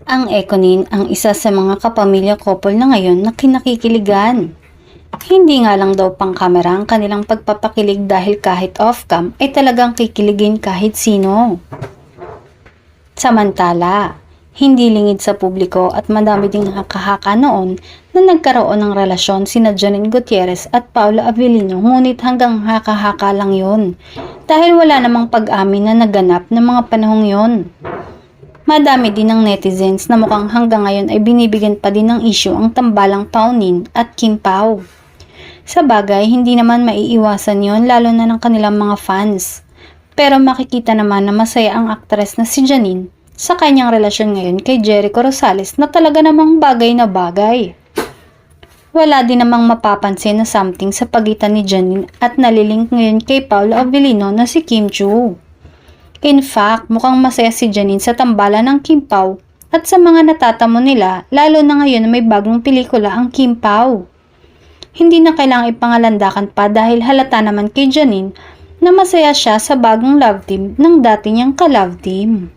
Ang Ekonin ang isa sa mga kapamilya couple na ngayon na kinakikiligan. Hindi nga lang daw pang kamera ang kanilang pagpapakilig dahil kahit off-cam ay talagang kikiligin kahit sino. Samantala, hindi lingid sa publiko at madami ding haka-haka noon na nagkaroon ng relasyon sina Janine Gutierrez at Paula Avellino, ngunit hanggang haka-haka lang yun dahil wala namang pag-amin na naganap ng mga panahong yon. Madami din ng netizens na mukhang hanggang ngayon ay binibigyan pa din ng issue ang tambalang Paunin at Kim Pao. Sa bagay, hindi naman maiiwasan yon lalo na ng kanilang mga fans. Pero makikita naman na masaya ang aktres na si Janine sa kanyang relasyon ngayon kay Jericho Rosales na talaga namang bagay na bagay. Wala din namang mapapansin na something sa pagitan ni Janine at nalilink ngayon kay Paula Avellino na si Kim Chiu. In fact, mukhang masaya si Janine sa tambalan ng Kim Pao at sa mga natatamo nila, lalo na ngayon na may bagong pelikula ang Kim Pao. Hindi na kailangang ipangalandakan pa dahil halata naman kay Janine na masaya siya sa bagong love team ng dati niyang ka-love team.